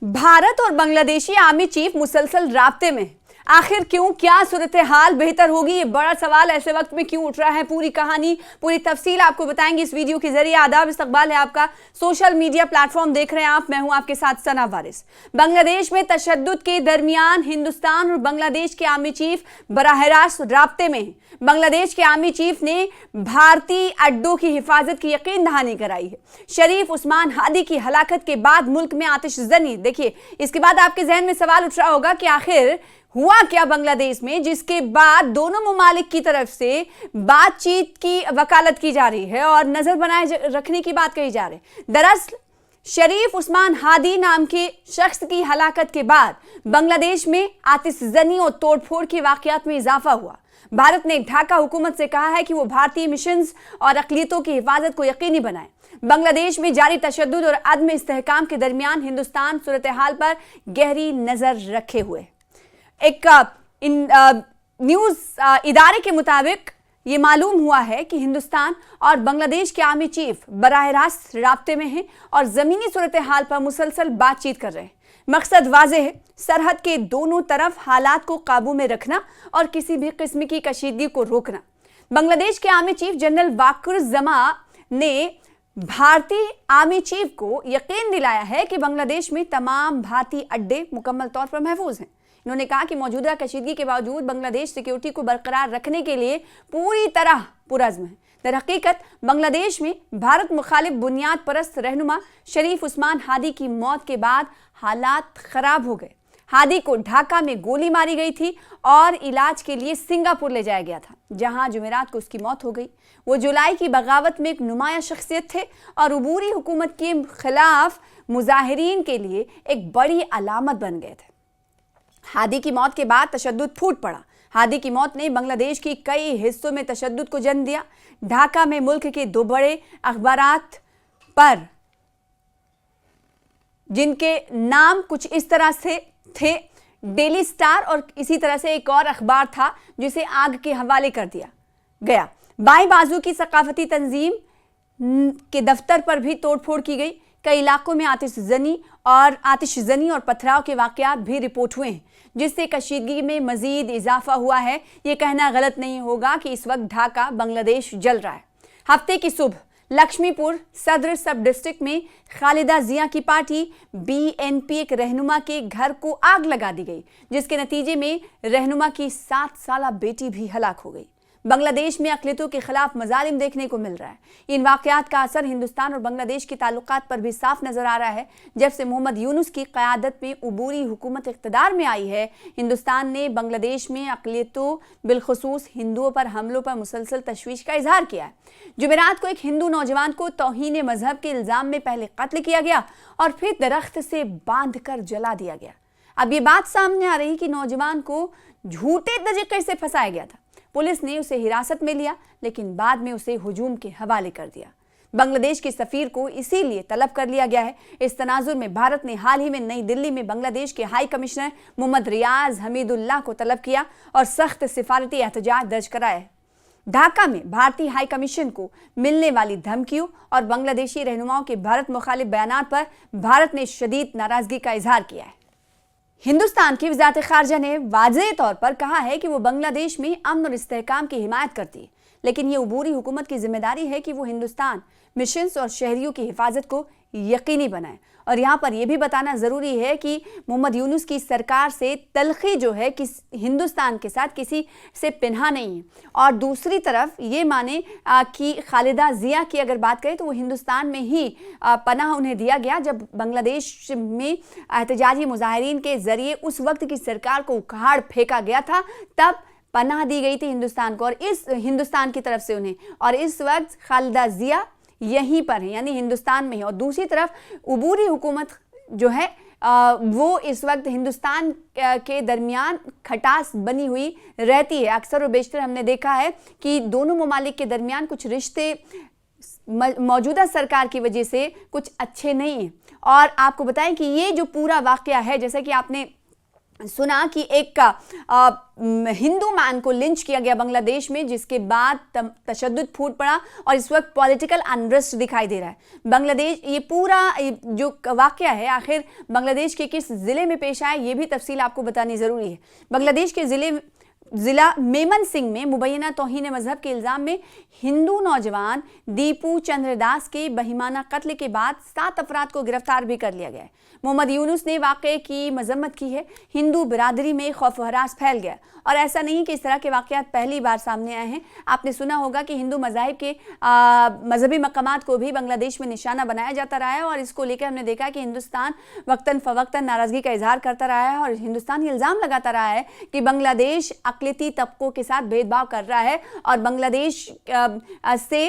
भारत और Bangladeshi army chief मुसलसल राब्ते में। आखिर क्यों, क्या सूरत हाल बेहतर होगी, ये बड़ा सवाल ऐसे वक्त में क्यों उठ रहा है। पूरी कहानी, पूरी तफसील आपको बताएंगे इस वीडियो के जरिए। आदाब, इस्तकबाल है आपका। सोशल मीडिया प्लेटफॉर्म देख रहे हैं आप, मैं हूं आपके साथ सना वारिस। बांग्लादेश में तशद्दुद के दरमियान हिंदुस्तान और बांग्लादेश के आर्मी चीफ बराह रास्त राब्ते में हैं। बांग्लादेश के आर्मी चीफ ने भारतीय अड्डों की हिफाजत की यकीन दहानी कराई है। शरीफ उस्मान हादी की हलाकत के बाद मुल्क में आतिशजनी। देखिए, इसके बाद आपके जहन में सवाल उठ रहा होगा कि आखिर हुआ क्या बांग्लादेश में, जिसके बाद दोनों ममालिक की तरफ से बातचीत की वकालत की जा रही है और नजर बनाए रखने की बात कही जा रही है। दरअसल शरीफ उस्मान हादी नाम के शख्स की हलाकत के बाद बांग्लादेश में आतिशजनी और तोड़फोड़ के वाकयात में इजाफा हुआ। भारत ने ढाका हुकूमत से कहा है कि वो भारतीय मिशंस और अक़लियतों की हिफाजत को यकीनी बनाए। बांग्लादेश में जारी तशद्दुद और अदम इस्तेहकाम के दरमियान हिंदुस्तान सूरत हाल पर गहरी नजर रखे हुए। एक न्यूज़ इदारे के मुताबिक ये मालूम हुआ है कि हिंदुस्तान और बांग्लादेश के आर्मी चीफ बराह रास्त राब्ते में हैं और ज़मीनी सूरत हाल पर मुसलसल बातचीत कर रहे हैं। मकसद वाज़ेह है, सरहद के दोनों तरफ हालात को काबू में रखना और किसी भी किस्म की कशीदगी को रोकना। बांग्लादेश के आर्मी चीफ जनरल वाकुरुज़्ज़मा ने भारतीय आर्मी चीफ को यकीन दिलाया है कि बांग्लादेश में तमाम भारतीय अड्डे मुकम्मल तौर पर महफूज हैं। उन्होंने कहा कि मौजूदा कशीदगी के बावजूद बांग्लादेश सिक्योरिटी को बरकरार रखने के लिए पूरी तरह पुरज़्म है। दर हकीकत बांग्लादेश में भारत मुखालिफ बुनियाद परस्त रहनुमा शरीफ उस्मान हादी की मौत के बाद हालात खराब हो गए। हादी को ढाका में गोली मारी गई थी और इलाज के लिए सिंगापुर ले जाया गया था, जहां जुमेरात को उसकी मौत हो गई। वो जुलाई की बगावत में एक नुमाया शख्सियत थे और उबूरी हुकूमत के खिलाफ मुजाहिरीन के लिए एक बड़ी अलामत बन गए थे। हादी की मौत के बाद तशद्दुद फूट पड़ा। हादी की मौत ने बांग्लादेश की कई हिस्सों में तशद्दुद को जन्म दिया। ढाका में मुल्क के दो बड़े अखबारात पर, जिनके नाम कुछ इस तरह से थे, डेली स्टार और इसी तरह से एक और अखबार था जिसे आग के हवाले कर दिया गया। बाएं बाजू की सकाफती तंजीम के दफ्तर पर भी तोड़फोड़ की गई। कई इलाकों में आतिशजनी और पथराव के वाकयात भी रिपोर्ट हुए हैं, जिससे कशीदगी में मजीद इजाफा हुआ है। ये कहना गलत नहीं होगा कि इस वक्त ढाका बांग्लादेश जल रहा है। हफ्ते की सुबह लक्ष्मीपुर सदर सब डिस्ट्रिक्ट में खालिदा जिया की पार्टी BNP एक रहनुमा के घर को आग लगा दी गई, जिसके नतीजे में रहनुमा की 7 साला बेटी भी हलाक हो गई। बांग्लादेश में अक़लियतों के खिलाफ मजालिम देखने को मिल रहा है। इन वाक़यात का असर हिंदुस्तान और बांग्लादेश के ताल्लुकात पर भी साफ नजर आ रहा है। जब से मोहम्मद यूनुस की क़यादत में उबूरी हुकूमत इक़्तिदार में आई है, हिंदुस्तान ने बांग्लादेश में अक़लियतों बिलखुसूस हिंदुओं पर हमलों पर मुसलसल तशवीश का इजहार किया है। जुमेरात को एक हिंदू नौजवान को तौहीन मजहब के इल्ज़ाम में पहले कत्ल किया गया और फिर दरख्त से बांध कर जला दिया गया। अब ये बात सामने आ रही कि नौजवान को झूठे तरीके से फंसाया गया था। पुलिस ने उसे हिरासत में लिया, लेकिन बाद में उसे हुजूम के हवाले कर दिया। बांग्लादेश के सफीर को इसीलिए तलब कर लिया गया है। इस तनाजुर में भारत ने हाल ही में नई दिल्ली में बांग्लादेश के हाई कमिश्नर मोहम्मद रियाज हमीदुल्लाह को तलब किया और सख्त सिफारती एहतजाज दर्ज कराया है। ढाका में भारतीय हाई कमीशन को मिलने वाली धमकियों और बांग्लादेशी रहनुमाओं के भारत मुखालिफ बयानात पर भारत ने शदीद नाराजगी का इजहार किया है। हिंदुस्तान की वज़ारत ख़ारजा ने वाज़ेह तौर पर कहा है कि वो बांग्लादेश में अमन और इस्तेहकाम की हिमायत करती है, लेकिन ये उबूरी हुकूमत की जिम्मेदारी है कि वो हिंदुस्तान मिशंस और शहरियों की हिफाजत को यकीनी बनाए। और यहाँ पर यह भी बताना ज़रूरी है कि मोहम्मद यूनुस की सरकार से तलखी जो है कि हिंदुस्तान के साथ किसी से पिन्हा नहीं है। और दूसरी तरफ ये माने कि खालिदा जिया की अगर बात करें तो वो हिंदुस्तान में ही पनाह उन्हें दिया गया जब बांग्लादेश में एहतजाजी मुजाहिरीन के ज़रिए उस वक्त की सरकार को उखाड़ फेंका गया था, तब पनाह दी गई थी हिंदुस्तान को और इस हिंदुस्तान की तरफ से उन्हें। और इस वक्त खालिदा जिया यहीं पर है, यानी हिंदुस्तान में है। और दूसरी तरफ उबूरी हुकूमत जो है वो इस वक्त हिंदुस्तान के दरमियान खटास बनी हुई रहती है। अक्सर और बेशतर हमने देखा है कि दोनों ममालिक के दरमियान कुछ रिश्ते मौजूदा सरकार की वजह से कुछ अच्छे नहीं हैं। और आपको बताएं कि ये जो पूरा वाक़या है, जैसा कि आपने सुना कि एक हिंदू मैन को लिंच किया गया बांग्लादेश में, जिसके बाद तशद्दुद फूट पड़ा और इस वक्त पॉलिटिकल अनरेस्ट दिखाई दे रहा है। बांग्लादेश, ये पूरा जो वाकया है आखिर बांग्लादेश के किस ज़िले में पेश आया, ये भी तफसील आपको बतानी ज़रूरी है। बांग्लादेश के ज़िला मेमन सिंह में मुबैना तौहीन मजहब के इल्ज़ाम में हिंदू नौजवान दीपू चंद्र दास के बहिमाना कत्ल के बाद 7 अफराद को गिरफ्तार भी कर लिया गया है। मोहम्मद यूनुस ने वाक़े की मजम्मत की है। हिंदू बिरादरी में खौफ व हरास फैल गया और ऐसा नहीं कि इस तरह के वाक़यात पहली बार सामने आए हैं। आपने सुना होगा कि हिंदू मज़ाहिब के मजहबी मकामात को भी बांग्लादेश में निशाना बनाया जाता रहा है और इसको लेकर हमने देखा कि हिंदुस्तान वक्तन फ़वक्तन नाराज़गी का इजहार करता रहा है और हिंदुस्तान ये इल्ज़ाम लगाता रहा है कि बांग्लादेश अक़लियती तबकों के साथ भेदभाव कर रहा है और बांग्लादेश से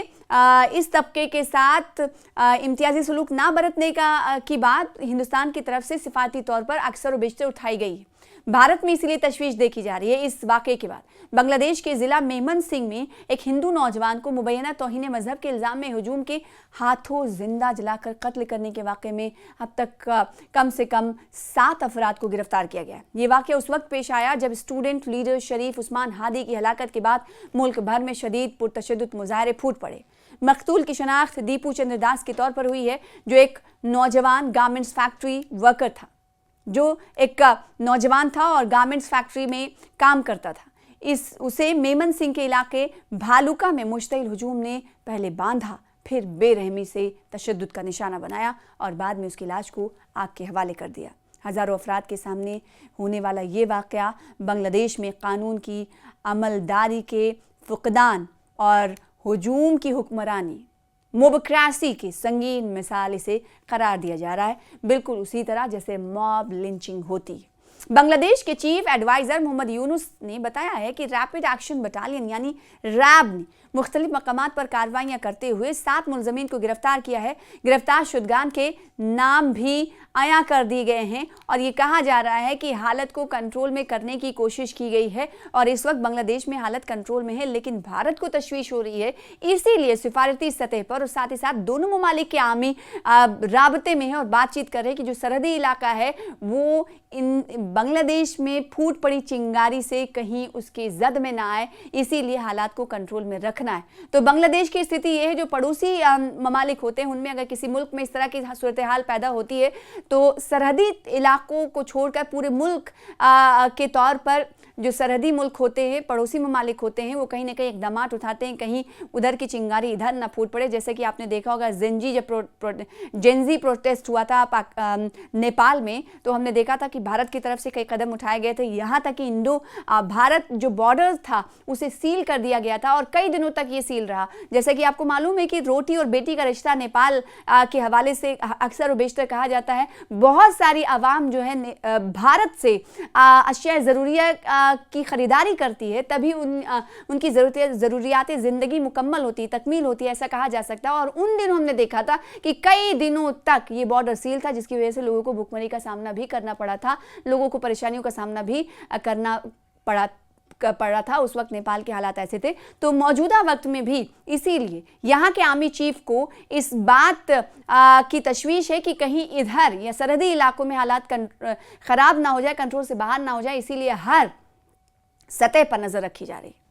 इस तबके के साथ इम्तियाजी सलूक ना बरतने की बात हिंदुस्तान की तरफ से सिफारती तौर पर अक्सर व बेशतर उठाई गई है। भारत में इसीलिए तशवीश देखी जा रही है इस वाक़े के बाद। बांग्लादेश के ज़िला मेमन सिंह में एक हिंदू नौजवान को मुबैना तौहीन मजहब के इल्ज़ाम में हुजूम के हाथों जिंदा जलाकर कत्ल करने के वाक़े में अब तक कम से कम 7 अफराद को गिरफ्तार किया गया। ये वाक़या उस वक्त पेश आया जब स्टूडेंट लीडर शरीफ उस्मान हादी की हलाकत के बाद मुल्क भर में शदीद पुरतशद्दुद मुजाहरे फूट पड़े। मकतूल की शनाख्त दीपू चंद्र दास के तौर पर हुई है, जो एक नौजवान गारमेंट्स फैक्ट्री वर्कर था, जो एक नौजवान था और गारमेंट्स फैक्ट्री में काम करता था। उसे मेमन सिंह के इलाके भालुका में मुश्तइल हुजूम ने पहले बांधा, फिर बेरहमी से तशद्दुद का निशाना बनाया और बाद में उसकी लाश को आग के हवाले कर दिया। हज़ारों अफराद के सामने होने वाला ये वाक़या बांग्लादेश में कानून की अमलदारी के फुक़दान और हुजूम की हुक्मरानी, मोबक्रेसी की संगीन मिसाल इसे करार दिया जा रहा है, बिल्कुल उसी तरह जैसे मॉब लिंचिंग होती है। बांग्लादेश के चीफ एडवाइज़र मोहम्मद यूनुस ने बताया है कि रैपिड एक्शन बटालियन यानी रैब ने मुख्तलिफ मकामात पर कार्रवाइयाँ करते हुए 7 मुलज़मीन को गिरफ्तार किया है। गिरफ्तार शुदगान के नाम भी आया कर दिए गए हैं और ये कहा जा रहा है कि हालत को कंट्रोल में करने की कोशिश की गई है और इस वक्त बांग्लादेश में हालत कंट्रोल में है, लेकिन भारत को तशवीश हो रही है। इसीलिए सिफारती सतह पर और साथ ही साथ दोनों ममालिक के आमी राबते में है और बातचीत कर रहे हैं कि जो सरहदी इलाका है वो इन बांग्लादेश में फूट पड़ी चिंगारी से कहीं उसके जद में ना आए, इसीलिए हालात को कंट्रोल में रखना है। तो बांग्लादेश की स्थिति ये है, जो पड़ोसी ममालिक होते हैं उनमें अगर किसी मुल्क में इस तरह की सूरत हाल पैदा होती है तो सरहदी इलाकों को छोड़कर पूरे मुल्क के तौर पर जो सरहदी मुल्क होते हैं, पड़ोसी ममालिक होते हैं, वो कहीं ना कहीं इक़दामात उठाते हैं कहीं उधर की चिंगारी इधर ना फूट पड़े। जैसे कि आपने देखा होगा जेंजी प्रोटेस्ट हुआ था नेपाल में, तो हमने देखा था कि भारत की तरफ से कई कदम उठाए गए थे, यहाँ तक कि इंडो भारत जो बॉर्डर था उसे सील कर दिया गया था और कई दिनों तक ये सील रहा। जैसे कि आपको मालूम है कि रोटी और बेटी का रिश्ता नेपाल के हवाले से अक्सर व बेशतर कहा जाता है। बहुत सारी आवाम जो है भारत से अशिया ज़रूरिया की ख़रीदारी करती है, तभी उनकी ज़रूरियात ज़िंदगी मुकम्मल होती है, तकमील होती है, ऐसा कहा जा सकता है। और उन दिनों हमने देखा था कि कई दिनों तक ये बॉर्डर सील था, जिसकी वजह से लोगों को भुखमरी का सामना भी करना पड़ा था, लोगों को परेशानियों का सामना भी करना पड़ा था। उस वक्त नेपाल के हालात ऐसे थे। तो मौजूदा वक्त में भी इसीलिए यहाँ के आर्मी चीफ को इस बात की तशवीश है कि कहीं इधर या सरहदी इलाकों में हालात ख़राब ना हो जाए, कंट्रोल से बाहर ना हो जाए, इसीलिए हर सतह पर नज़र रखी जा रही है।